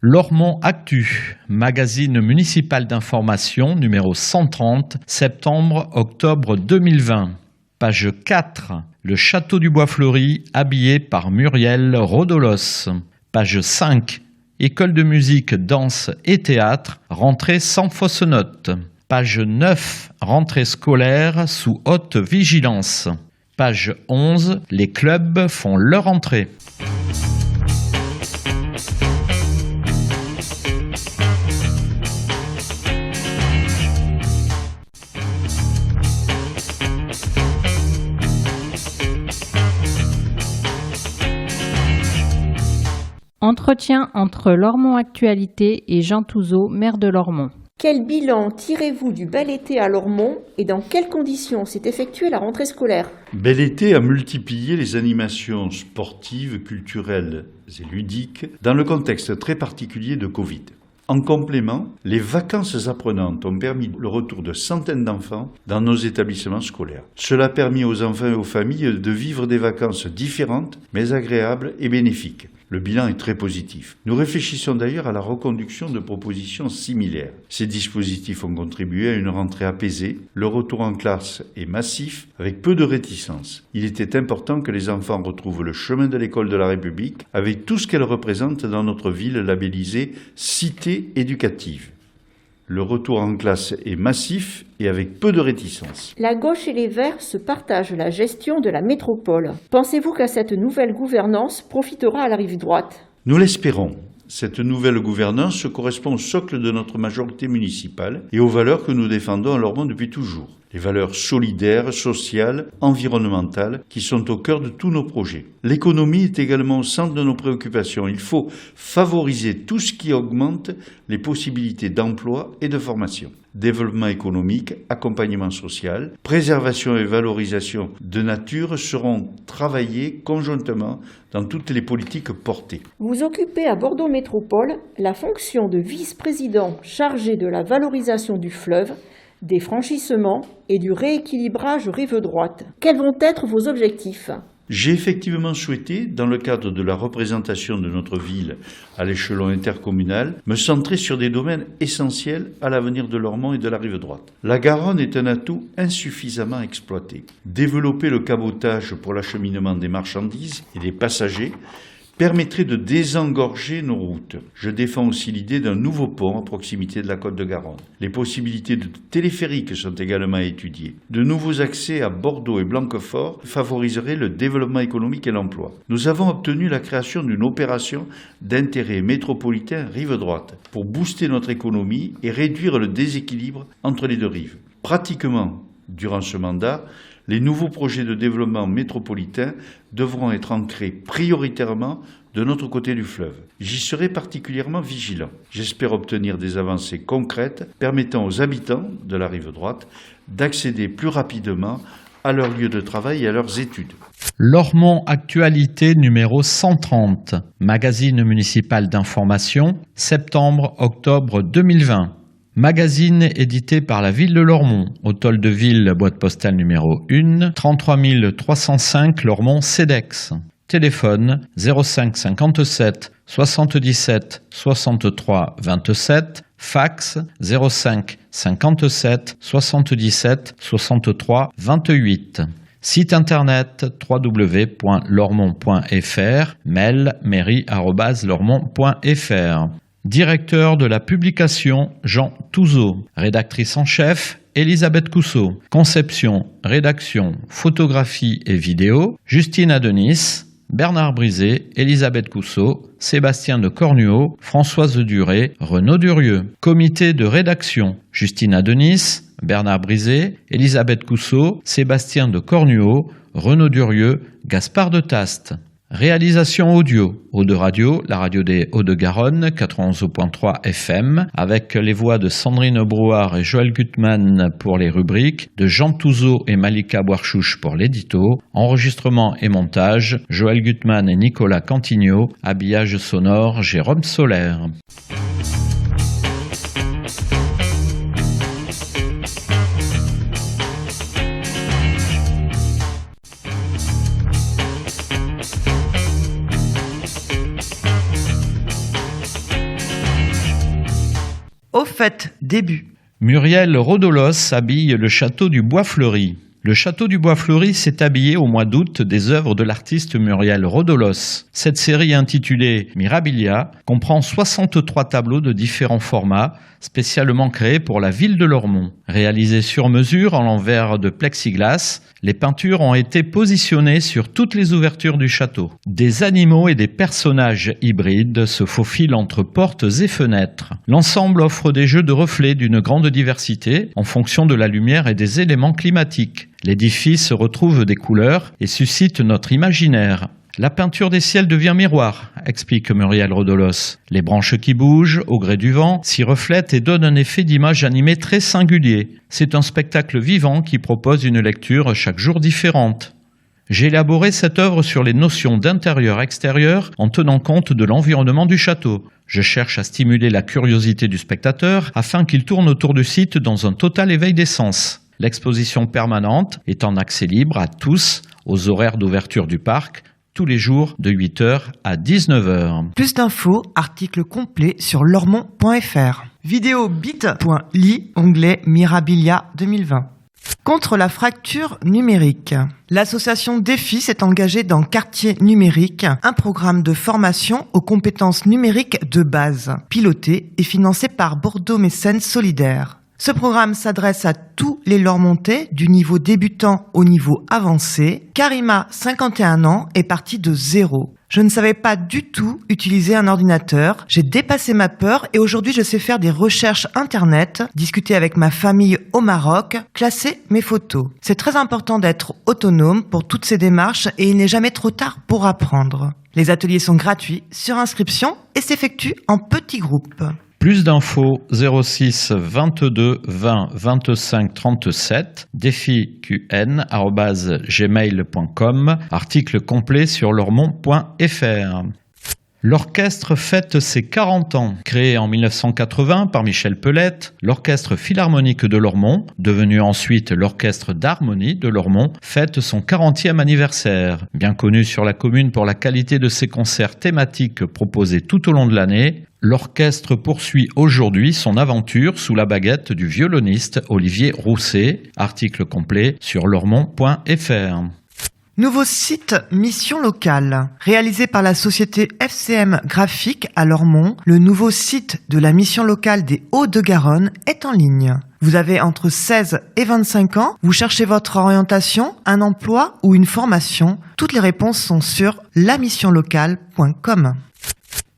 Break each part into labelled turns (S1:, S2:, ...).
S1: Lormont Actu, magazine municipal d'information numéro 130, septembre-octobre 2020. Page 4, le château du Bois-Fleuri, habillé par Muriel Rodolos. Page 5, école de musique, danse et théâtre, rentrée sans fausse note. Page 9, rentrée scolaire sous haute vigilance. Page 11, les clubs font leur entrée.
S2: Entretien entre Lormont Actualité et Jean Touzeau, maire de Lormont.
S3: Quel bilan tirez-vous du bel été à Lormont et dans quelles conditions s'est effectuée la rentrée scolaire ?
S4: Bel été a multiplié les animations sportives, culturelles et ludiques dans le contexte très particulier de Covid. En complément, les vacances apprenantes ont permis le retour de centaines d'enfants dans nos établissements scolaires. Cela a permis aux enfants et aux familles de vivre des vacances différentes, mais agréables et bénéfiques. Le bilan est très positif. Nous réfléchissons d'ailleurs à la reconduction de propositions similaires. Ces dispositifs ont contribué à une rentrée apaisée. Le retour en classe est massif, avec peu de réticence. Il était important que les enfants retrouvent le chemin de l'école de la République, avec tout ce qu'elle représente dans notre ville labellisée Cité éducative. Le retour en classe est massif et avec peu de réticence.
S3: La gauche et les Verts se partagent la gestion de la métropole. Pensez-vous que cette nouvelle gouvernance profitera à la rive droite ?
S4: Nous l'espérons. Cette nouvelle gouvernance correspond au socle de notre majorité municipale et aux valeurs que nous défendons à Lormont depuis toujours. Les valeurs solidaires, sociales, environnementales qui sont au cœur de tous nos projets. L'économie est également au centre de nos préoccupations. Il faut favoriser tout ce qui augmente les possibilités d'emploi et de formation. Développement économique, accompagnement social, préservation et valorisation de nature seront travaillés conjointement dans toutes les politiques portées.
S3: Vous occupez à Bordeaux Métropole la fonction de vice-président chargé de la valorisation du fleuve, des franchissements et du rééquilibrage rive droite. Quels vont être vos objectifs ?
S4: J'ai effectivement souhaité, dans le cadre de la représentation de notre ville à l'échelon intercommunal, me centrer sur des domaines essentiels à l'avenir de Lormont et de la rive droite. La Garonne est un atout insuffisamment exploité. Développer le cabotage pour l'acheminement des marchandises et des passagers permettrait de désengorger nos routes. Je défends aussi l'idée d'un nouveau pont à proximité de la côte de Garonne. Les possibilités de téléphérique sont également étudiées. De nouveaux accès à Bordeaux et Blanquefort favoriseraient le développement économique et l'emploi. Nous avons obtenu la création d'une opération d'intérêt métropolitain rive droite pour booster notre économie et réduire le déséquilibre entre les deux rives. Pratiquement, durant ce mandat, les nouveaux projets de développement métropolitain devront être ancrés prioritairement de notre côté du fleuve. J'y serai particulièrement vigilant. J'espère obtenir des avancées concrètes permettant aux habitants de la rive droite d'accéder plus rapidement à leur lieu de travail et à leurs études.
S1: Lormont Actualité numéro 130, magazine municipal d'information, septembre-octobre 2020. Magazine édité par la ville de Lormont, Hôtel de Ville, boîte postale numéro 1, 33 305 Lormont CEDEX. Téléphone 05 57 77 63 27, fax 05 57 77 63 28. Site internet www.lormont.fr, mail mairie@lormont.fr. Directeur de la publication, Jean Touzeau. Rédactrice en chef, Elisabeth Cousseau. Conception, rédaction, photographie et vidéo, Justine Adenis, Bernard Brisé, Elisabeth Cousseau, Sébastien de Cornuau, Françoise Duré, Renaud Durieux. Comité de rédaction, Justine Adenis, Bernard Brisé, Elisabeth Cousseau, Sébastien de Cornuau, Renaud Durieux, Gaspard de Taste. Réalisation audio, Eau-de Radio, la radio des Hauts-de-Garonne, 91.3 FM, avec les voix de Sandrine Brouard et Joël Gutmann pour les rubriques, de Jean Touzeau et Malika Bouarchouche pour l'édito, enregistrement et montage, Joël Gutmann et Nicolas Cantigno, habillage sonore, Jérôme Solaire.
S5: faites, début.
S1: Muriel Rodolos habille le château du Bois-Fleuri. Le château du Bois-Fleuri s'est habillé au mois d'août des œuvres de l'artiste Muriel Rodolos. Cette série intitulée Mirabilia comprend 63 tableaux de différents formats, spécialement créés pour la ville de Lormont. Réalisés sur mesure en verre de plexiglas, les peintures ont été positionnées sur toutes les ouvertures du château. Des animaux et des personnages hybrides se faufilent entre portes et fenêtres. L'ensemble offre des jeux de reflets d'une grande diversité en fonction de la lumière et des éléments climatiques. L'édifice retrouve des couleurs et suscite notre imaginaire. La peinture des ciels devient miroir, explique Muriel Rodolos. Les branches qui bougent, au gré du vent, s'y reflètent et donnent un effet d'image animée très singulier. C'est un spectacle vivant qui propose une lecture chaque jour différente. J'ai élaboré cette œuvre sur les notions d'intérieur-extérieur en tenant compte de l'environnement du château. Je cherche à stimuler la curiosité du spectateur afin qu'il tourne autour du site dans un total éveil des sens. L'exposition permanente est en accès libre à tous aux horaires d'ouverture du parc, tous les jours de 8h à 19h.
S5: Plus d'infos, article complet sur lormont.fr. Vidéo bit.ly, onglet Mirabilia 2020. Contre la fracture numérique. L'association Défi s'est engagée dans Quartier numérique, un programme de formation aux compétences numériques de base, piloté et financé par Bordeaux Mécènes Solidaire. Ce programme s'adresse à tous les Lormontais, du niveau débutant au niveau avancé. Karima, 51 ans, est partie de zéro. Je ne savais pas du tout utiliser un ordinateur. J'ai dépassé ma peur et aujourd'hui je sais faire des recherches internet, discuter avec ma famille au Maroc, classer mes photos. C'est très important d'être autonome pour toutes ces démarches et il n'est jamais trop tard pour apprendre. Les ateliers sont gratuits, sur inscription et s'effectuent en petits groupes.
S1: Plus d'infos 06 22 20 25 37, défiqn@gmail.com, article complet sur lormont.fr. L'orchestre fête ses 40 ans. Créé en 1980 par Michel Pelette, l'Orchestre Philharmonique de Lormont, devenu ensuite l'Orchestre d'Harmonie de Lormont, fête son 40e anniversaire. Bien connu sur la commune pour la qualité de ses concerts thématiques proposés tout au long de l'année, l'orchestre poursuit aujourd'hui son aventure sous la baguette du violoniste Olivier Rousset. Article complet sur lormont.fr.
S5: Nouveau site Mission Locale. Réalisé par la société FCM Graphique à Lormont, le nouveau site de la Mission Locale des Hauts-de-Garonne est en ligne. Vous avez entre 16 et 25 ans, vous cherchez votre orientation, un emploi ou une formation. Toutes les réponses sont sur lamissionlocale.com.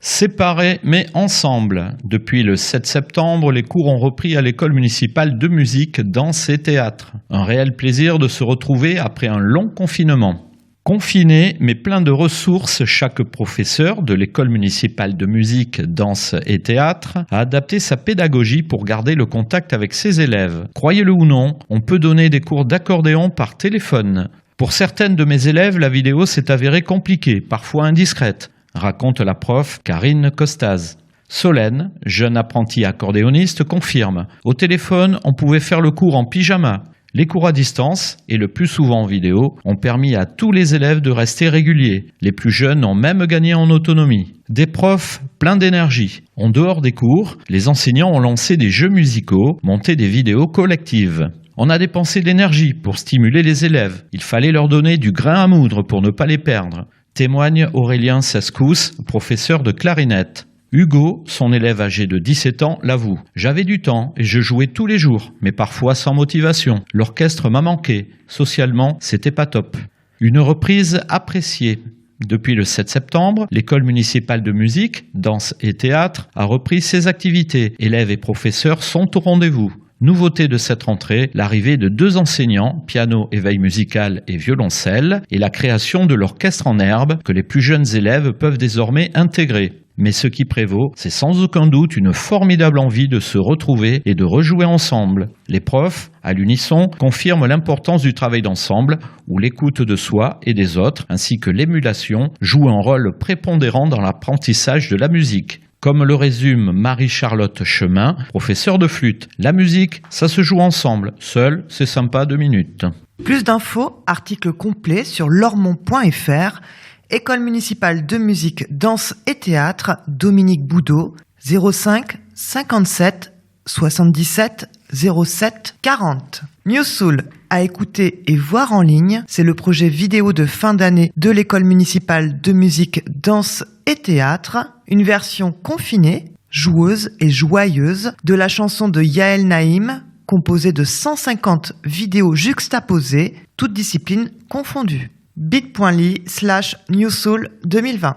S1: Séparés mais ensemble. Depuis le 7 septembre, les cours ont repris à l'école municipale de musique, danse et théâtre. Un réel plaisir de se retrouver après un long confinement. Confiné mais plein de ressources, chaque professeur de l'école municipale de musique, danse et théâtre a adapté sa pédagogie pour garder le contact avec ses élèves. Croyez-le ou non, on peut donner des cours d'accordéon par téléphone. Pour certaines de mes élèves, la vidéo s'est avérée compliquée, parfois indiscrète, raconte la prof Karine Costaz. Solène, jeune apprentie accordéoniste, confirme. Au téléphone, on pouvait faire le cours en pyjama. Les cours à distance, et le plus souvent en vidéo, ont permis à tous les élèves de rester réguliers. Les plus jeunes ont même gagné en autonomie. Des profs pleins d'énergie. En dehors des cours, les enseignants ont lancé des jeux musicaux, monté des vidéos collectives. On a dépensé de l'énergie pour stimuler les élèves. Il fallait leur donner du grain à moudre pour ne pas les perdre. Témoigne Aurélien Sescous, professeur de clarinette. Hugo, son élève âgé de 17 ans, l'avoue. « J'avais du temps et je jouais tous les jours, mais parfois sans motivation. L'orchestre m'a manqué. Socialement, c'était pas top. » Une reprise appréciée. Depuis le 7 septembre, l'école municipale de musique, danse et théâtre a repris ses activités. Élèves et professeurs sont au rendez-vous. Nouveauté de cette rentrée, l'arrivée de 2 enseignants, piano, éveil musical et violoncelle, et la création de l'orchestre en herbe que les plus jeunes élèves peuvent désormais intégrer. Mais ce qui prévaut, c'est sans aucun doute une formidable envie de se retrouver et de rejouer ensemble. Les profs, à l'unisson, confirment l'importance du travail d'ensemble, où l'écoute de soi et des autres, ainsi que l'émulation, jouent un rôle prépondérant dans l'apprentissage de la musique. Comme le résume Marie-Charlotte Chemin, professeure de flûte, la musique, ça se joue ensemble. Seul, c'est sympa 2 minutes.
S5: Plus d'infos, article complet sur lormont.fr. École municipale de musique, danse et théâtre, Dominique Boudot, 05 57 77 07 40. Newsoul, à écouter et voir en ligne, c'est le projet vidéo de fin d'année de l'école municipale de musique, danse et théâtre, une version confinée, joueuse et joyeuse de la chanson de Yael Naïm, composée de 150 vidéos juxtaposées, toutes disciplines confondues. bit.ly/Newsoul 2020.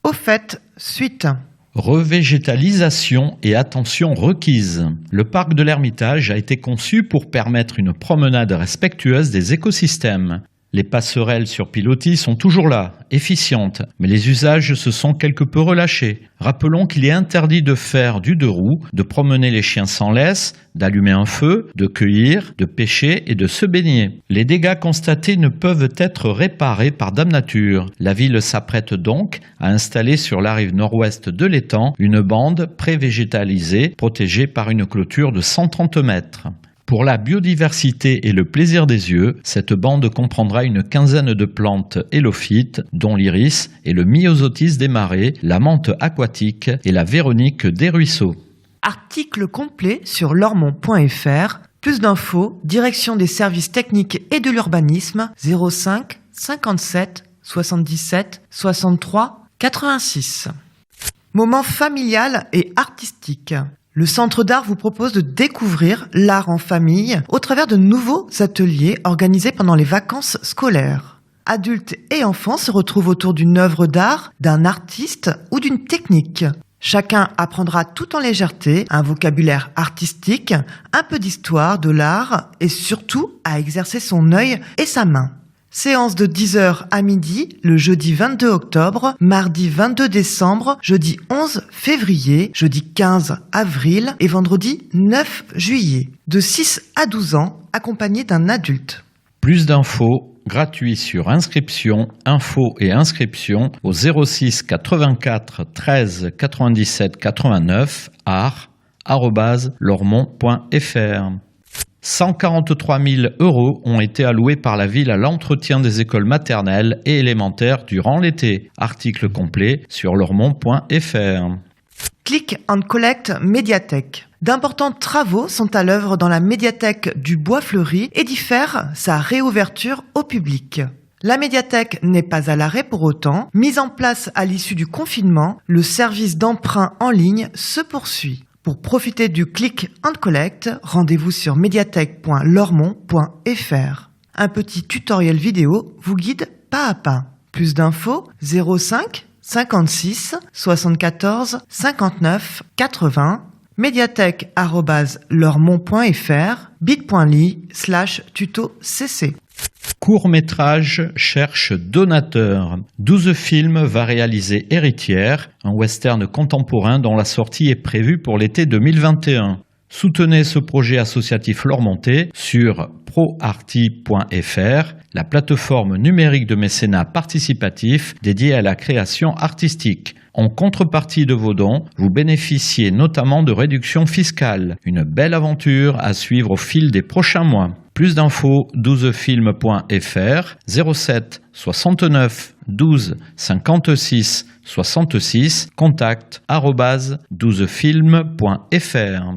S5: Au fait, suite.
S1: Revégétalisation et attention requise. Le parc de l'Ermitage a été conçu pour permettre une promenade respectueuse des écosystèmes. Les passerelles sur pilotis sont toujours là, efficientes, mais les usages se sont quelque peu relâchés. Rappelons qu'il est interdit de faire du deux roues, de promener les chiens sans laisse, d'allumer un feu, de cueillir, de pêcher et de se baigner. Les dégâts constatés ne peuvent être réparés par Dame Nature. La ville s'apprête donc à installer sur la rive nord-ouest de l'étang une bande pré-végétalisée protégée par une clôture de 130 mètres. Pour la biodiversité et le plaisir des yeux, cette bande comprendra une quinzaine de plantes hélophytes, dont l'iris et le myosotis des marais, la menthe aquatique et la véronique des ruisseaux.
S5: Article complet sur lormont.fr. Plus d'infos, direction des services techniques et de l'urbanisme, 05 57 77 63 86. Moment familial et artistique. Le Centre d'art vous propose de découvrir l'art en famille au travers de nouveaux ateliers organisés pendant les vacances scolaires. Adultes et enfants se retrouvent autour d'une œuvre d'art, d'un artiste ou d'une technique. Chacun apprendra tout en légèreté un vocabulaire artistique, un peu d'histoire de l'art et surtout à exercer son œil et sa main. Séance de 10h à midi, le jeudi 22 octobre, mardi 22 décembre, jeudi 11 février, jeudi 15 avril et vendredi 9 juillet. De 6 à 12 ans, accompagné d'un adulte.
S1: Plus d'infos gratuits sur inscription, infos et inscriptions au 06 84 13 97 89 art@lormont.fr. 143 000 € ont été alloués par la ville à l'entretien des écoles maternelles et élémentaires durant l'été. Article complet sur lormont.fr.
S5: Click and Collect médiathèque. D'importants travaux sont à l'œuvre dans la médiathèque du Bois-Fleuri et diffèrent sa réouverture au public. La médiathèque n'est pas à l'arrêt pour autant. Mise en place à l'issue du confinement, le service d'emprunt en ligne se poursuit. Pour profiter du Click and Collect, rendez-vous sur médiathèque.lormont.fr. Un petit tutoriel vidéo vous guide pas à pas. Plus d'infos 05 56 74 59 80 médiathèque@lormont.fr bit.ly/tuto-cc.
S1: Court-métrage cherche donateur. 12 films va réaliser Héritière, un western contemporain dont la sortie est prévue pour l'été 2021. Soutenez ce projet associatif lormontais sur proarty.fr, la plateforme numérique de mécénat participatif dédiée à la création artistique. En contrepartie de vos dons, vous bénéficiez notamment de réductions fiscales. Une belle aventure à suivre au fil des prochains mois. Plus d'infos 12film.fr 07 69 12 56 66 contact @12film.fr.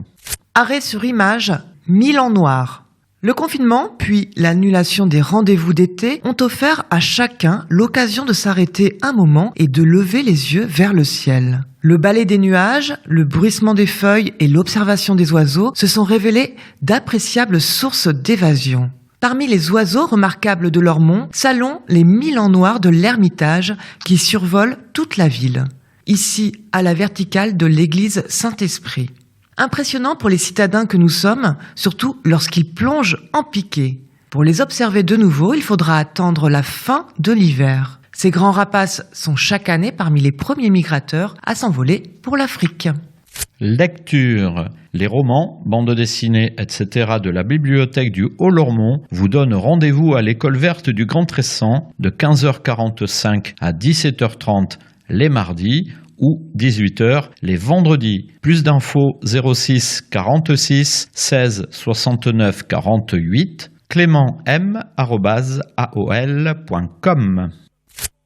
S5: Arrêt sur image, 1000 en noir. Le confinement, puis l'annulation des rendez-vous d'été ont offert à chacun l'occasion de s'arrêter un moment et de lever les yeux vers le ciel. Le balai des nuages, le bruissement des feuilles et l'observation des oiseaux se sont révélés d'appréciables sources d'évasion. Parmi les oiseaux remarquables de Lormont, salons les 1000 en noir de l'Ermitage qui survolent toute la ville. Ici, à la verticale de l'église Saint-Esprit. Impressionnant pour les citadins que nous sommes, surtout lorsqu'ils plongent en piqué. Pour les observer de nouveau, il faudra attendre la fin de l'hiver. Ces grands rapaces sont chaque année parmi les premiers migrateurs à s'envoler pour l'Afrique.
S1: Lecture. Les romans, bandes dessinées, etc. de la bibliothèque du Haut-Lormont vous donnent rendez-vous à l'école verte du Grand Tressan de 15h45 à 17h30 les mardis, ou 18h les vendredis. Plus d'infos 06 46 16 69 48 clément.m@aol.com.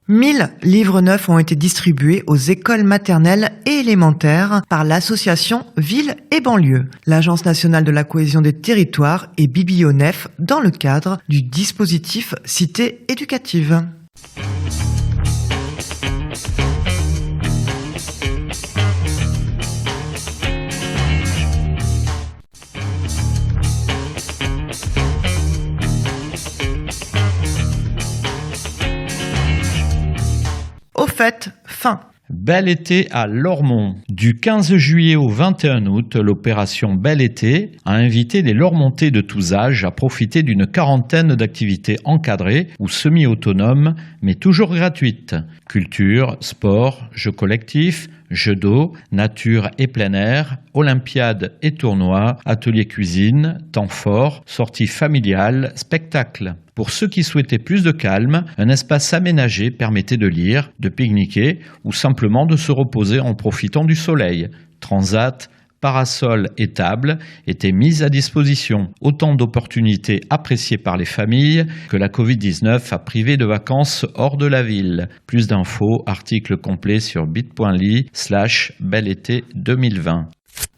S5: 1000 livres neufs ont été distribués aux écoles maternelles et élémentaires par l'association Villes et Banlieues, l'Agence nationale de la cohésion des territoires et Biblionef dans le cadre du dispositif Cité éducative. Au fait, fin.
S1: Bel été à Lormont. Du 15 juillet au 21 août, l'opération Bel été a invité les Lormontais de tous âges à profiter d'une quarantaine d'activités encadrées ou semi-autonomes, mais toujours gratuites. Culture, sport, jeux collectifs, jeux d'eau, nature et plein air, olympiades et tournois, ateliers cuisine, temps fort, sorties familiales, spectacles. Pour ceux qui souhaitaient plus de calme, un espace aménagé permettait de lire, de pique-niquer ou simplement de se reposer en profitant du soleil. Transat, parasol et table étaient mises à disposition. Autant d'opportunités appréciées par les familles que la Covid-19 a privé de vacances hors de la ville. Plus d'infos, article complet sur bit.ly/belété 2020.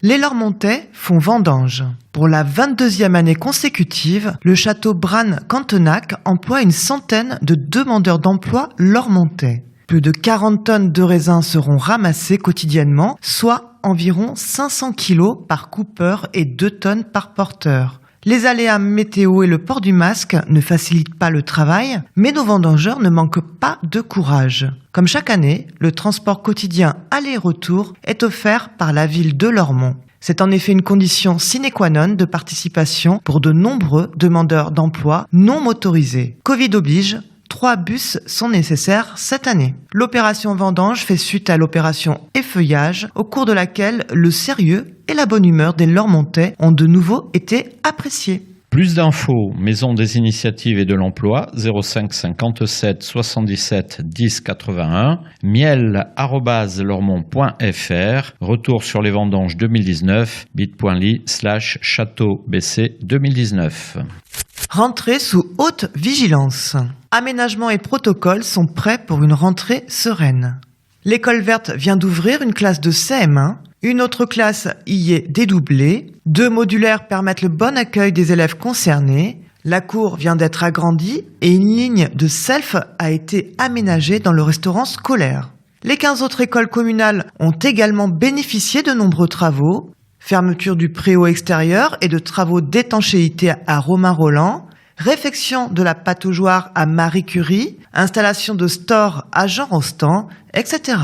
S5: Les Lormontais font vendange. Pour la 22e année consécutive, le château Branne-Cantenac emploie une centaine de demandeurs d'emploi lormontais. Plus de 40 tonnes de raisins seront ramassés quotidiennement, soit environ 500 kilos par coupeur et 2 tonnes par porteur. Les aléas météo et le port du masque ne facilitent pas le travail, mais nos vendangeurs ne manquent pas de courage. Comme chaque année, le transport quotidien aller-retour est offert par la ville de Lormont. C'est en effet une condition sine qua non de participation pour de nombreux demandeurs d'emploi non motorisés. Covid oblige, 3 bus sont nécessaires cette année. L'opération vendange fait suite à l'opération effeuillage, au cours de laquelle le sérieux et la bonne humeur des Lormontais ont de nouveau été appréciés.
S1: Plus d'infos, Maison des initiatives et de l'emploi, 05 57 77 10 81, miel@lormont.fr, retour sur les vendanges 2019, bit.ly/château-bc 2019.
S5: Rentrée sous haute vigilance. Aménagements et protocoles sont prêts pour une rentrée sereine. L'école verte vient d'ouvrir une classe de CM1. Une autre classe y est dédoublée. 2 modulaires permettent le bon accueil des élèves concernés. La cour vient d'être agrandie et une ligne de self a été aménagée dans le restaurant scolaire. Les 15 autres écoles communales ont également bénéficié de nombreux travaux. Fermeture du préau extérieur et de travaux d'étanchéité à Romain-Roland. Réfection de la pataugeoire à Marie Curie. Installation de store à Jean Rostand, etc.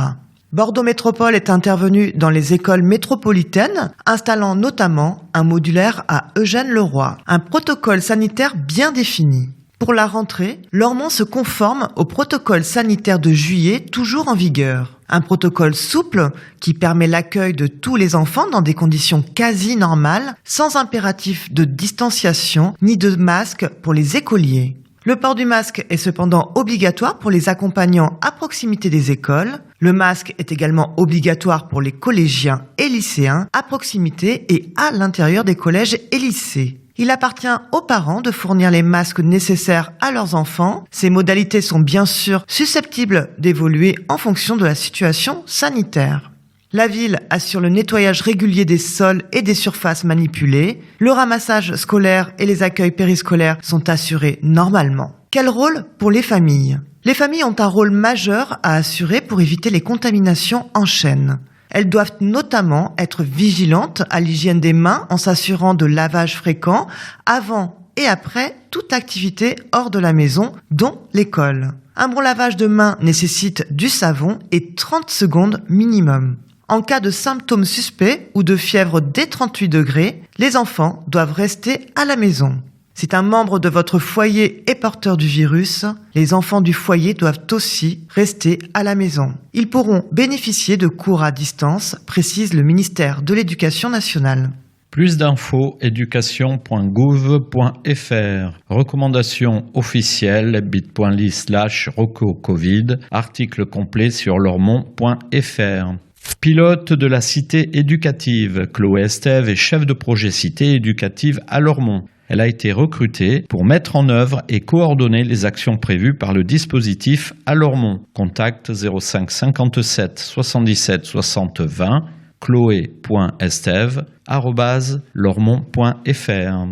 S5: Bordeaux Métropole est intervenu dans les écoles métropolitaines, installant notamment un modulaire à Eugène Leroy. Un protocole sanitaire bien défini. Pour la rentrée, Lormont se conforme au protocole sanitaire de juillet toujours en vigueur. Un protocole souple qui permet l'accueil de tous les enfants dans des conditions quasi normales, sans impératif de distanciation ni de masque pour les écoliers. Le port du masque est cependant obligatoire pour les accompagnants à proximité des écoles. Le masque est également obligatoire pour les collégiens et lycéens à proximité et à l'intérieur des collèges et lycées. Il appartient aux parents de fournir les masques nécessaires à leurs enfants. Ces modalités sont bien sûr susceptibles d'évoluer en fonction de la situation sanitaire. La ville assure le nettoyage régulier des sols et des surfaces manipulées. Le ramassage scolaire et les accueils périscolaires sont assurés normalement. Quel rôle pour les familles ? Les familles ont un rôle majeur à assurer pour éviter les contaminations en chaîne. Elles doivent notamment être vigilantes à l'hygiène des mains en s'assurant de lavage fréquent avant et après toute activité hors de la maison, dont l'école. Un bon lavage de mains nécessite du savon et 30 secondes minimum. En cas de symptômes suspects ou de fièvre dès 38 degrés, les enfants doivent rester à la maison. Si un membre de votre foyer est porteur du virus, les enfants du foyer doivent aussi rester à la maison. Ils pourront bénéficier de cours à distance, précise le ministère de l'Éducation nationale.
S1: Plus d'infos, éducation.gouv.fr. Recommandations officielles, bit.ly/reco-covid. Article complet sur lormont.fr. Pilote de la cité éducative, Chloé Estève est chef de projet cité éducative à Lormont. Elle a été recrutée pour mettre en œuvre et coordonner les actions prévues par le dispositif à Lormont. Contact 05 57 77 60 20 chloé.estève@lormont.fr.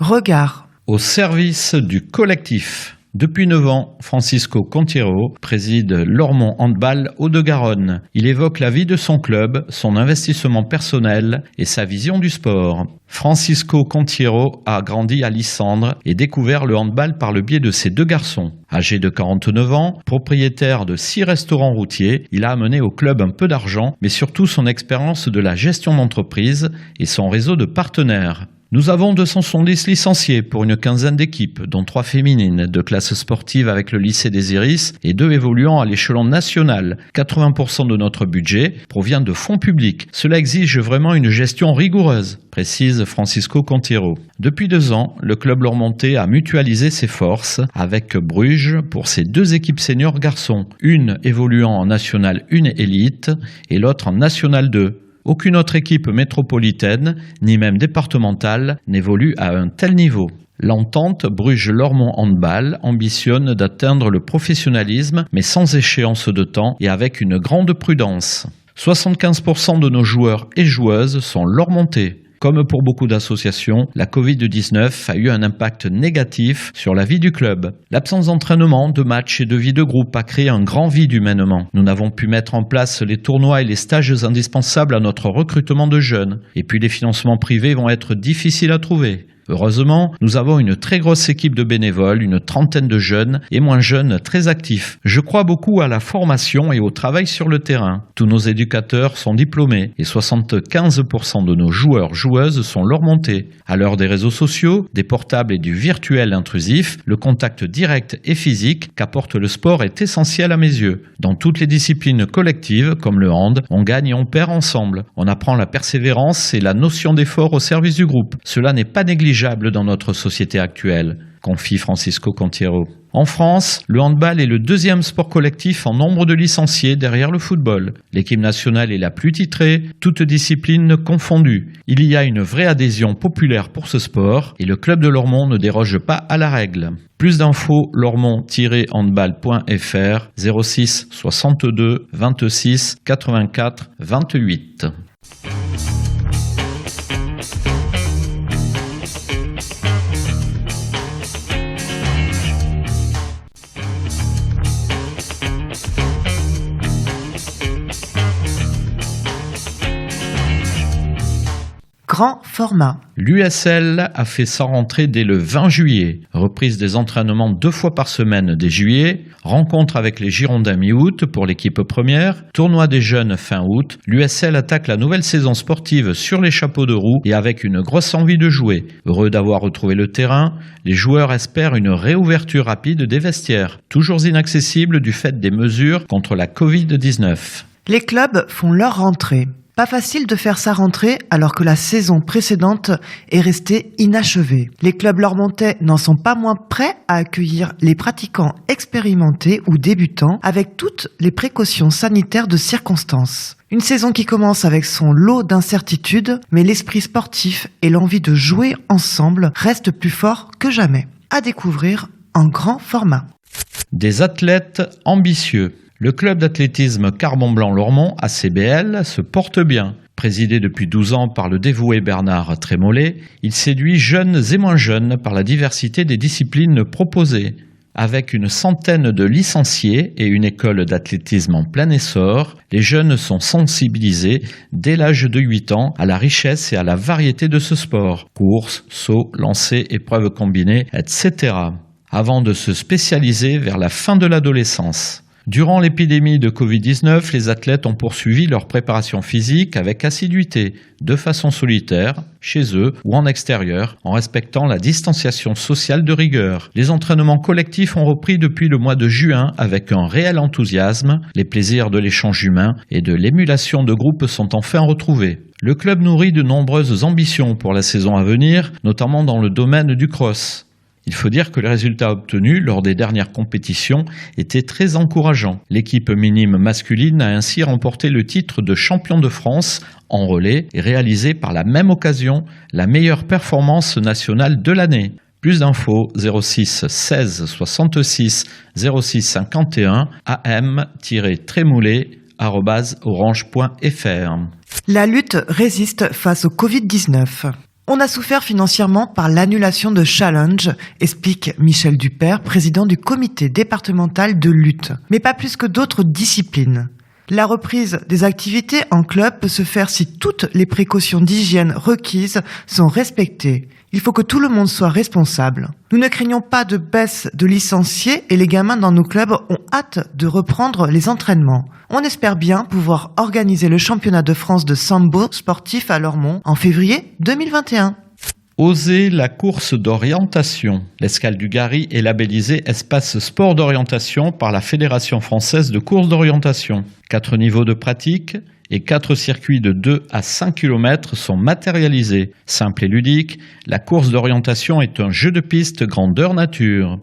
S5: Regard.
S1: Au service du collectif. Depuis 9 ans, Francisco Contiero préside Lormont Handball Hauts-de-Garonne. Il évoque la vie de son club, son investissement personnel et sa vision du sport. Francisco Contiero a grandi à Lissandre et découvert le handball par le biais de ses 2 garçons. Âgé de 49 ans, propriétaire de 6 restaurants routiers, il a amené au club un peu d'argent, mais surtout son expérience de la gestion d'entreprise et son réseau de partenaires. Nous avons 270 licenciés pour une quinzaine d'équipes, dont 3 féminines, 2 classes sportives avec le lycée des Iris et 2 évoluant à l'échelon national. 80% de notre budget provient de fonds publics. Cela exige vraiment une gestion rigoureuse, précise Francisco Contiero. Depuis 2 ans, le club lormontais a mutualisé ses forces avec Bruges pour ses 2 équipes seniors garçons, une évoluant en National 1 élite et l'autre en National 2. Aucune autre équipe métropolitaine, ni même départementale, n'évolue à un tel niveau. L'entente Bruges-Lormont Handball ambitionne d'atteindre le professionnalisme, mais sans échéance de temps et avec une grande prudence. 75% de nos joueurs et joueuses sont lormontais. Comme pour beaucoup d'associations, la Covid-19 a eu un impact négatif sur la vie du club. L'absence d'entraînement, de matchs et de vie de groupe a créé un grand vide humainement. Nous n'avons pu mettre en place les tournois et les stages indispensables à notre recrutement de jeunes. Et puis les financements privés vont être difficiles à trouver. Heureusement, nous avons une très grosse équipe de bénévoles, une trentaine de jeunes et moins jeunes très actifs. Je crois beaucoup à la formation et au travail sur le terrain. Tous nos éducateurs sont diplômés et 75% de nos joueurs-joueuses sont lormontais. À l'heure des réseaux sociaux, des portables et du virtuel intrusif, le contact direct et physique qu'apporte le sport est essentiel à mes yeux. Dans toutes les disciplines collectives, comme le hand, on gagne et on perd ensemble. On apprend la persévérance et la notion d'effort au service du groupe. Cela n'est pas négligeable dans notre société actuelle, confie Francisco Contiero. En France, le handball est le 2e sport collectif en nombre de licenciés derrière le football. L'équipe nationale est la plus titrée, toutes disciplines confondues. Il y a une vraie adhésion populaire pour ce sport et le club de Lormont ne déroge pas à la règle. Plus d'infos, lormont-handball.fr 06 62 26 84 28.
S5: Grand format.
S1: L'USL a fait sa rentrée dès le 20 juillet. Reprise des entraînements 2 fois par semaine dès juillet, rencontre avec les Girondins mi-août pour l'équipe première, tournoi des jeunes fin août. L'USL attaque la nouvelle saison sportive sur les chapeaux de roue et avec une grosse envie de jouer. Heureux d'avoir retrouvé le terrain, les joueurs espèrent une réouverture rapide des vestiaires, toujours inaccessibles du fait des mesures contre la Covid-19.
S5: Les clubs font leur rentrée. Pas facile de faire sa rentrée alors que la saison précédente est restée inachevée. Les clubs lormontais n'en sont pas moins prêts à accueillir les pratiquants expérimentés ou débutants avec toutes les précautions sanitaires de circonstance. Une saison qui commence avec son lot d'incertitudes, mais l'esprit sportif et l'envie de jouer ensemble restent plus forts que jamais. À découvrir en grand format.
S1: Des athlètes ambitieux. Le club d'athlétisme Carbon-Blanc-Lormont, ACBL, se porte bien. Présidé depuis 12 ans par le dévoué Bernard Trémollet, il séduit jeunes et moins jeunes par la diversité des disciplines proposées. Avec une centaine de licenciés et une école d'athlétisme en plein essor, les jeunes sont sensibilisés dès l'âge de 8 ans à la richesse et à la variété de ce sport. Courses, sauts, lancers, épreuves combinées, etc. Avant de se spécialiser vers la fin de l'adolescence. Durant l'épidémie de Covid-19, les athlètes ont poursuivi leur préparation physique avec assiduité, de façon solitaire, chez eux ou en extérieur, en respectant la distanciation sociale de rigueur. Les entraînements collectifs ont repris depuis le mois de juin avec un réel enthousiasme. Les plaisirs de l'échange humain et de l'émulation de groupe sont enfin retrouvés. Le club nourrit de nombreuses ambitions pour la saison à venir, notamment dans le domaine du cross. Il faut dire que les résultats obtenus lors des dernières compétitions étaient très encourageants. L'équipe minime masculine a ainsi remporté le titre de champion de France en relais et réalisé par la même occasion la meilleure performance nationale de l'année. Plus d'infos 06 16 66 06 51 am-trémoulé@orange.fr.
S5: La lutte résiste face au Covid-19. On a souffert financièrement par l'annulation de Challenge, explique Michel Dupert, président du comité départemental de lutte, mais pas plus que d'autres disciplines. La reprise des activités en club peut se faire si toutes les précautions d'hygiène requises sont respectées. Il faut que tout le monde soit responsable. Nous ne craignons pas de baisse de licenciés et les gamins dans nos clubs ont hâte de reprendre les entraînements. On espère bien pouvoir organiser le championnat de France de sambo sportif à Lormont en février 2021.
S1: Oser la course d'orientation. L'Escale du Gary est labellisée Espace Sport d'orientation par la Fédération française de course d'orientation. 4 niveaux de pratique et 4 circuits de 2 à 5 km sont matérialisés. Simple et ludique, la course d'orientation est un jeu de piste grandeur nature.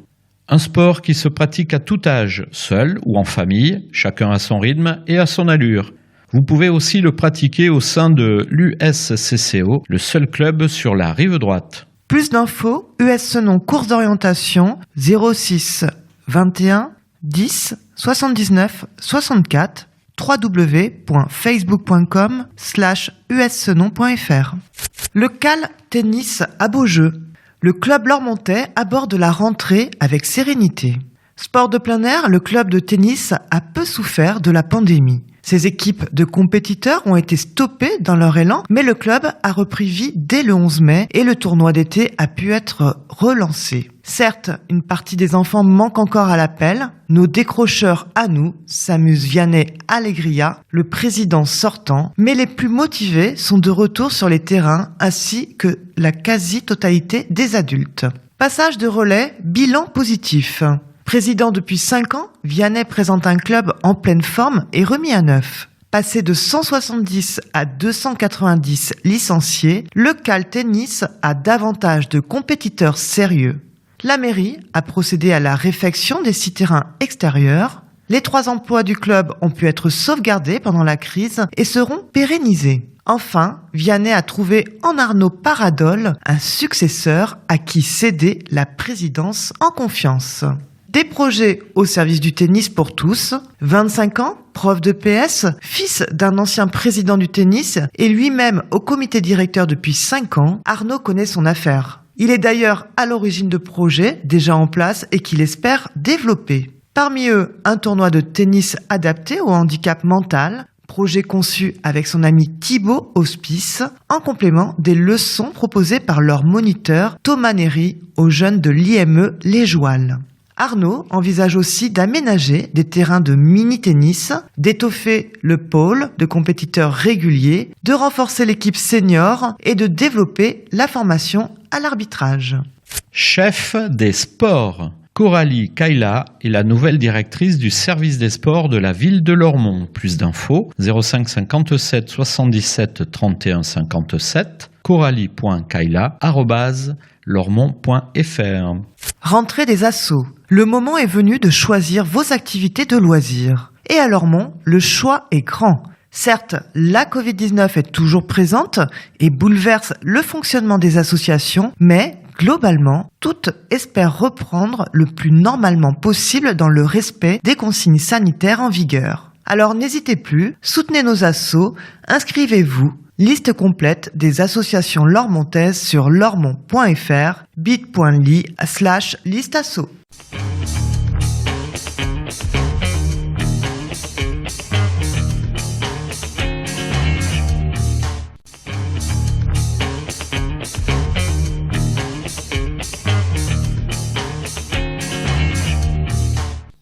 S1: Un sport qui se pratique à tout âge, seul ou en famille, chacun à son rythme et à son allure. Vous pouvez aussi le pratiquer au sein de l'USCCO, le seul club sur la rive droite.
S5: Plus d'infos, US Senon course d'orientation 06 21 10 79 64 www.facebook.com/ussenon.fr. Le CAL Tennis à Beaujeu. Le club lormontais aborde la rentrée avec sérénité. Sport de plein air, le club de tennis a peu souffert de la pandémie. Ses équipes de compétiteurs ont été stoppées dans leur élan, mais le club a repris vie dès le 11 mai et le tournoi d'été a pu être relancé. Certes, une partie des enfants manque encore à l'appel. Nos décrocheurs à nous s'amusent Vianney Allegria, le président sortant, mais les plus motivés sont de retour sur les terrains ainsi que la quasi-totalité des adultes. Passage de relais, bilan positif. Président depuis 5 ans, Vianney présente un club en pleine forme et remis à neuf. Passé de 170 à 290 licenciés, le CAL Tennis a davantage de compétiteurs sérieux. La mairie a procédé à la réfection des 6 terrains extérieurs. Les 3 emplois du club ont pu être sauvegardés pendant la crise et seront pérennisés. Enfin, Vianney a trouvé en Arnaud Paradol un successeur à qui céder la présidence en confiance. Des projets au service du tennis pour tous. 25 ans, prof de PS, fils d'un ancien président du tennis et lui-même au comité directeur depuis 5 ans, Arnaud connaît son affaire. Il est d'ailleurs à l'origine de projets déjà en place et qu'il espère développer. Parmi eux, un tournoi de tennis adapté au handicap mental, projet conçu avec son ami Thibaut Hospice, en complément des leçons proposées par leur moniteur Thomas Néry aux jeunes de l'IME Les Jouals. Arnaud envisage aussi d'aménager des terrains de mini-tennis, d'étoffer le pôle de compétiteurs réguliers, de renforcer l'équipe senior et de développer la formation à l'arbitrage.
S1: Chef des sports. Coralie Kaila est la nouvelle directrice du service des sports de la ville de Lormont. Plus d'infos 05 57 77 31 57 coralie.kaila@lormont.fr.
S5: Rentrée des assos. Le moment est venu de choisir vos activités de loisirs. Et à Lormont, le choix est grand. Certes, la Covid-19 est toujours présente et bouleverse le fonctionnement des associations, mais globalement, toutes espèrent reprendre le plus normalement possible dans le respect des consignes sanitaires en vigueur. Alors n'hésitez plus, soutenez nos assos, inscrivez-vous. Liste complète des associations lormontaises sur lormont.fr, bit.ly/listeasso.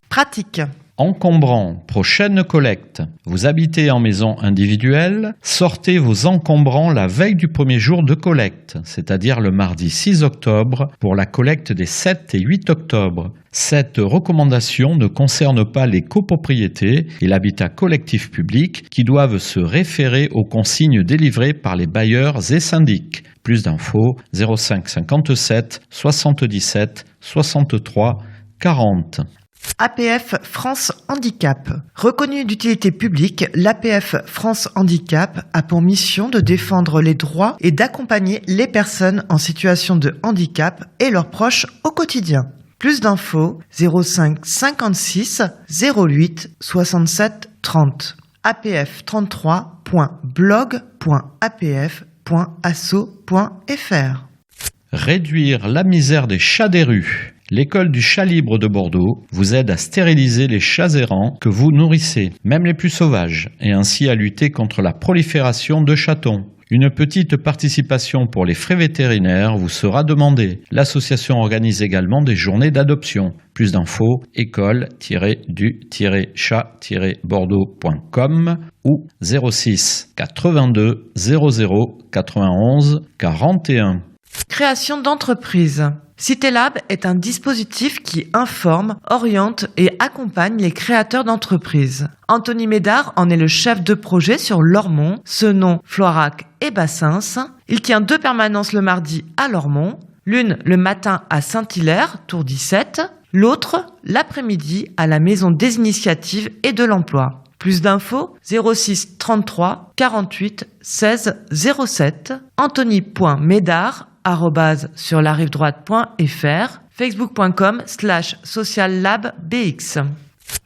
S5: Pratique.
S1: Encombrants, prochaine collecte. Vous habitez en maison individuelle, sortez vos encombrants la veille du premier jour de collecte, c'est-à-dire le mardi 6 octobre pour la collecte des 7 et 8 octobre. Cette recommandation ne concerne pas les copropriétés et l'habitat collectif public qui doivent se référer aux consignes délivrées par les bailleurs et syndics. Plus d'infos 05 57 77 63 40.
S5: APF France Handicap. Reconnue d'utilité publique, l'APF France Handicap a pour mission de défendre les droits et d'accompagner les personnes en situation de handicap et leurs proches au quotidien. Plus d'infos 05 56 08 67 30. apf33.blog.apf.asso.fr.
S1: Réduire la misère des chats des rues. L'école du chat libre de Bordeaux vous aide à stériliser les chats errants que vous nourrissez, même les plus sauvages, et ainsi à lutter contre la prolifération de chatons. Une petite participation pour les frais vétérinaires vous sera demandée. L'association organise également des journées d'adoption. Plus d'infos, école-du-chat-bordeaux.com ou 06 82 00 91 41.
S5: Création d'entreprise. CitéLab est un dispositif qui informe, oriente et accompagne les créateurs d'entreprises. Anthony Médard en est le chef de projet sur Lormont, Senon, Floirac et Bassens. Il tient 2 permanences le mardi à Lormont, l'une le matin à Saint-Hilaire, Tour 17, l'autre l'après-midi à la Maison des Initiatives et de l'Emploi. Plus d'infos 06 33 48 16 07, anthony.médard@surlarivedroite.fr, facebook.com/sociallabbx.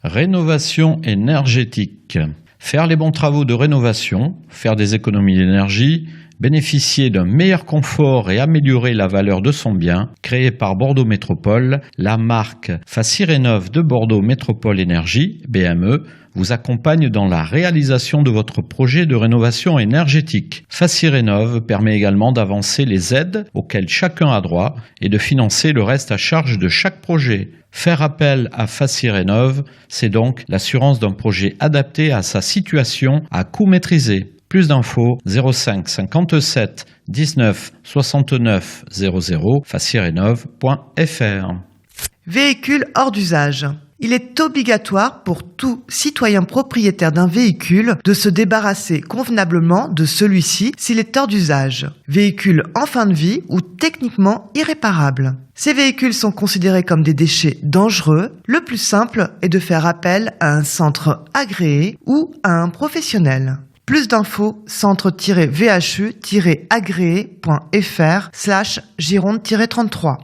S1: Rénovation énergétique. Faire les bons travaux de rénovation, faire des économies d'énergie, bénéficier d'un meilleur confort et améliorer la valeur de son bien, créé par Bordeaux Métropole, la marque Facirénov de Bordeaux Métropole Énergie, BME, vous accompagne dans la réalisation de votre projet de rénovation énergétique. Facirénov permet également d'avancer les aides auxquelles chacun a droit et de financer le reste à charge de chaque projet. Faire appel à Facirénov, c'est donc l'assurance d'un projet adapté à sa situation à coût maîtrisé. Plus d'infos 05 57 19 69 00 facirénov.fr.
S5: Véhicule hors d'usage. Il est obligatoire pour tout citoyen propriétaire d'un véhicule de se débarrasser convenablement de celui-ci s'il est hors d'usage. Véhicule en fin de vie ou techniquement irréparable. Ces véhicules sont considérés comme des déchets dangereux. Le plus simple est de faire appel à un centre agréé ou à un professionnel. Plus d'infos, centre-ve-agréé.fr/Gironde-33.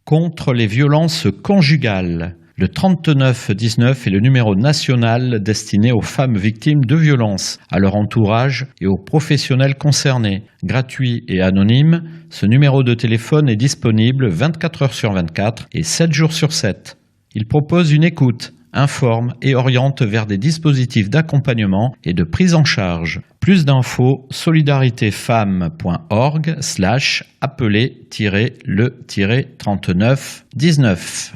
S1: Contre les violences conjugales. Le 3919 est le numéro national destiné aux femmes victimes de violences, à leur entourage et aux professionnels concernés. Gratuit et anonyme, ce numéro de téléphone est disponible 24 heures sur 24 et 7 jours sur 7. Il propose une écoute, informe et oriente vers des dispositifs d'accompagnement et de prise en charge. Plus d'infos, solidaritéfemme.org/appeler-le-3919.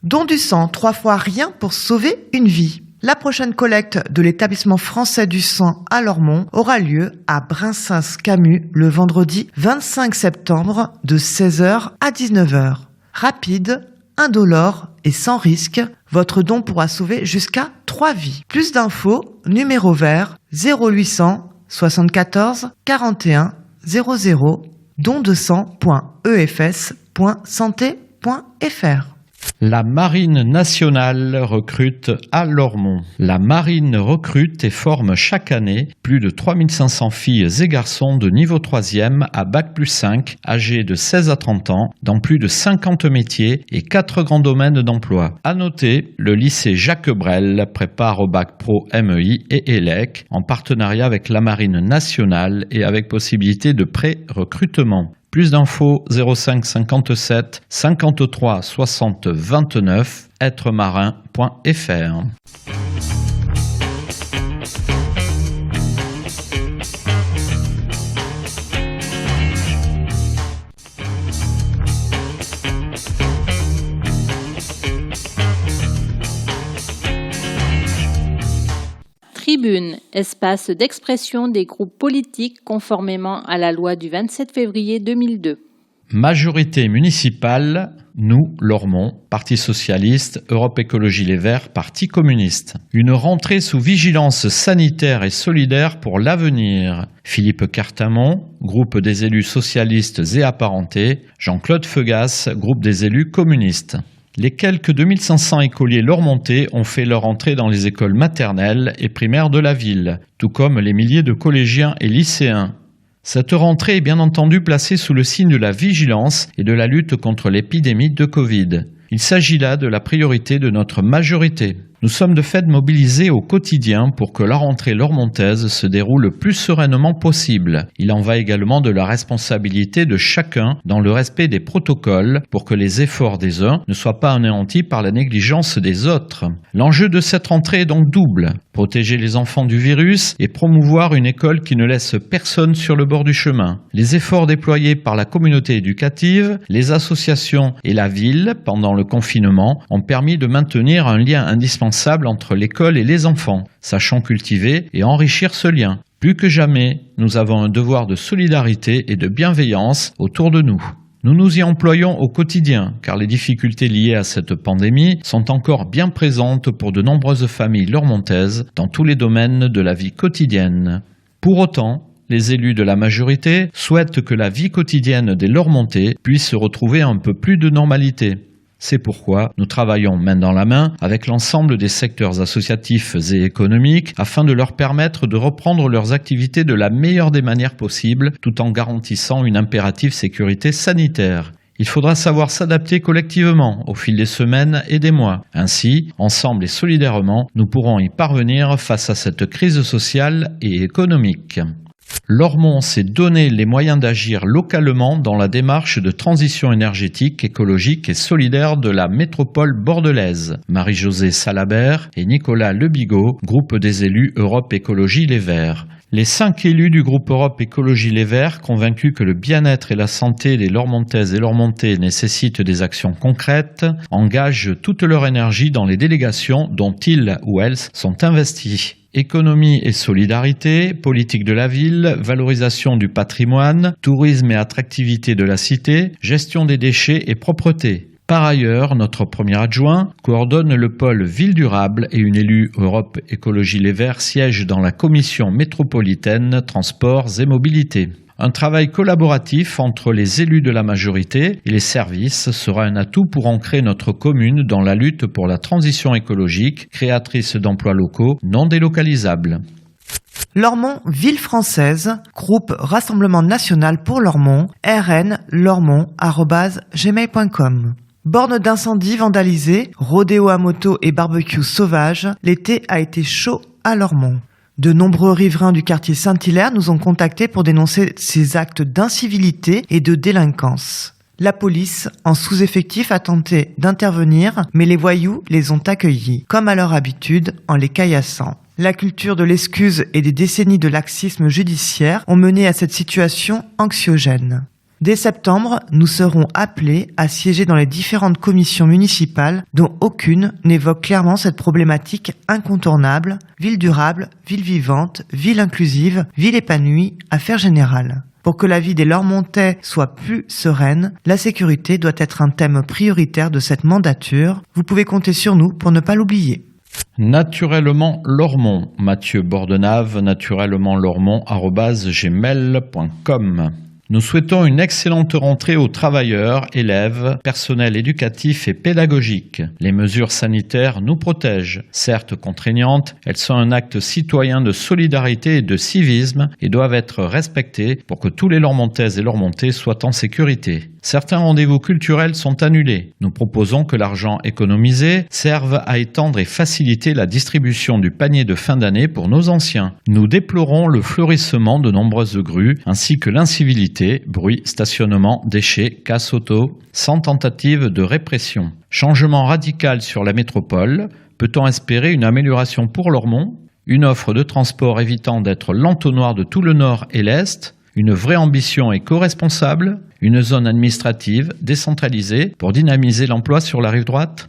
S5: Don du sang, 3 fois rien pour sauver une vie. La prochaine collecte de l'établissement français du sang à Lormont aura lieu à Brinsens-Camus le vendredi 25 septembre de 16h à 19h. Rapide, indolore et sans risque, votre don pourra sauver jusqu'à 3 vies. Plus d'infos, numéro vert 0800 74 41 00 dondesang.efs.santé.fr.
S1: La Marine nationale recrute à Lormont. La Marine recrute et forme chaque année plus de 3500 filles et garçons de niveau 3e à Bac+5, âgés de 16 à 30 ans, dans plus de 50 métiers et 4 grands domaines d'emploi. À noter, le lycée Jacques Brel prépare au Bac Pro MEI et ELEC en partenariat avec la Marine nationale et avec possibilité de pré-recrutement. Plus d'infos 05 57 53 60 29 êtremarin.fr.
S2: Tribune, espace d'expression des groupes politiques conformément à la loi du 27 février 2002.
S1: Majorité municipale, nous, Lormont, Parti socialiste, Europe Écologie Les Verts, Parti communiste. Une rentrée sous vigilance sanitaire et solidaire pour l'avenir. Philippe Cartamont, groupe des élus socialistes et apparentés. Jean-Claude Feugas, groupe des élus communistes. Les quelques 2500 écoliers lormontais ont fait leur entrée dans les écoles maternelles et primaires de la ville, tout comme les milliers de collégiens et lycéens. Cette rentrée est bien entendu placée sous le signe de la vigilance et de la lutte contre l'épidémie de Covid. Il s'agit là de la priorité de notre majorité. Nous sommes de fait mobilisés au quotidien pour que la rentrée lormontaise se déroule le plus sereinement possible. Il en va également de la responsabilité de chacun dans le respect des protocoles pour que les efforts des uns ne soient pas anéantis par la négligence des autres. L'enjeu de cette rentrée est donc double. Protéger les enfants du virus et promouvoir une école qui ne laisse personne sur le bord du chemin. Les efforts déployés par la communauté éducative, les associations et la ville pendant le confinement ont permis de maintenir un lien indispensable entre l'école et les enfants, sachant cultiver et enrichir ce lien. Plus que jamais, nous avons un devoir de solidarité et de bienveillance autour de nous. Nous nous y employons au quotidien, car les difficultés liées à cette pandémie sont encore bien présentes pour de nombreuses familles lormontaises dans tous les domaines de la vie quotidienne. Pour autant, les élus de la majorité souhaitent que la vie quotidienne des Lormontais puisse retrouver un peu plus de normalité. C'est pourquoi nous travaillons main dans la main avec l'ensemble des secteurs associatifs et économiques afin de leur permettre de reprendre leurs activités de la meilleure des manières possibles tout en garantissant une impérative sécurité sanitaire. Il faudra savoir s'adapter collectivement au fil des semaines et des mois. Ainsi, ensemble et solidairement, nous pourrons y parvenir face à cette crise sociale et économique. Lormont s'est donné les moyens d'agir localement dans la démarche de transition énergétique, écologique et solidaire de la métropole bordelaise. Marie-Josée Salabert et Nicolas Lebigot, groupe des élus Europe Écologie Les Verts. Les 5 élus du groupe Europe Écologie Les Verts, convaincus que le bien-être et la santé des Lormontaises et Lormontais nécessitent des actions concrètes, engagent toute leur énergie dans les délégations dont ils ou elles sont investis. Économie et solidarité, politique de la ville, valorisation du patrimoine, tourisme et attractivité de la cité, gestion des déchets et propreté. Par ailleurs, notre premier adjoint coordonne le pôle Ville durable et une élue Europe Écologie Les Verts siège dans la commission métropolitaine Transports et Mobilité. Un travail collaboratif entre les élus de la majorité et les services sera un atout pour ancrer notre commune dans la lutte pour la transition écologique, créatrice d'emplois locaux non délocalisables.
S5: Lormont, ville française, groupe Rassemblement National pour Lormont, rnlormont@gmail.com. Bornes d'incendie vandalisées, rodéo à moto et barbecue sauvage, l'été a été chaud à Lormont. De nombreux riverains du quartier Saint-Hilaire nous ont contactés pour dénoncer ces actes d'incivilité et de délinquance. La police, en sous-effectif, a tenté d'intervenir, mais les voyous les ont accueillis, comme à leur habitude, en les caillassant. La culture de l'excuse et des décennies de laxisme judiciaire ont mené à cette situation anxiogène. Dès septembre, nous serons appelés à siéger dans les différentes commissions municipales dont aucune n'évoque clairement cette problématique incontournable, ville durable, ville vivante, ville inclusive, ville épanouie, affaires générales. Pour que la vie des Lormontais soit plus sereine, la sécurité doit être un thème prioritaire de cette mandature. Vous pouvez compter sur nous pour ne pas l'oublier.
S1: Naturellement Lormont, Mathieu Bordenave, naturellementlormont@gmail.com. Nous souhaitons une excellente rentrée aux travailleurs, élèves, personnel éducatif et pédagogique. Les mesures sanitaires nous protègent. Certes contraignantes, elles sont un acte citoyen de solidarité et de civisme et doivent être respectées pour que tous les Lormontaises et Lormontais soient en sécurité. Certains rendez-vous culturels sont annulés. Nous proposons que l'argent économisé serve à étendre et faciliter la distribution du panier de fin d'année pour nos anciens. Nous déplorons le fleurissement de nombreuses grues ainsi que l'incivilité, bruit, stationnement, déchets, casse auto, sans tentative de répression. Changement radical sur la métropole. Peut-on espérer une amélioration pour Lormont ? Une offre de transport évitant d'être l'entonnoir de tout le nord et l'est ? Une vraie ambition éco-responsable, une zone administrative décentralisée pour dynamiser l'emploi sur la rive droite.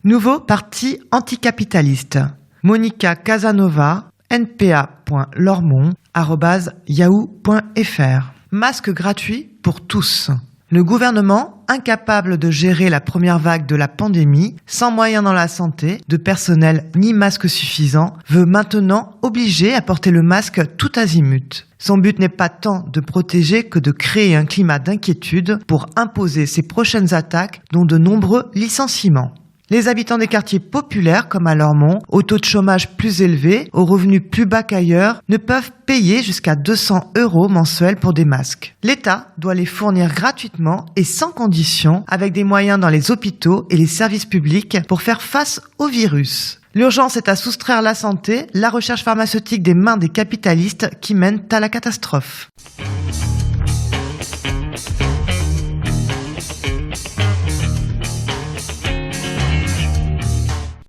S5: Nouveau parti anticapitaliste. Monica Casanova, npa.lormont@yahoo.fr. Masque gratuit pour tous. Le gouvernement, incapable de gérer la première vague de la pandémie, sans moyens dans la santé, de personnel ni masque suffisant, veut maintenant obliger à porter le masque tout azimut. Son but n'est pas tant de protéger que de créer un climat d'inquiétude pour imposer ses prochaines attaques, dont de nombreux licenciements. Les habitants des quartiers populaires comme à Lormont, au taux de chômage plus élevé, aux revenus plus bas qu'ailleurs, ne peuvent payer jusqu'à 200 € mensuels pour des masques. L'État doit les fournir gratuitement et sans condition, avec des moyens dans les hôpitaux et les services publics pour faire face au virus. L'urgence est à soustraire la santé, la recherche pharmaceutique des mains des capitalistes qui mènent à la catastrophe.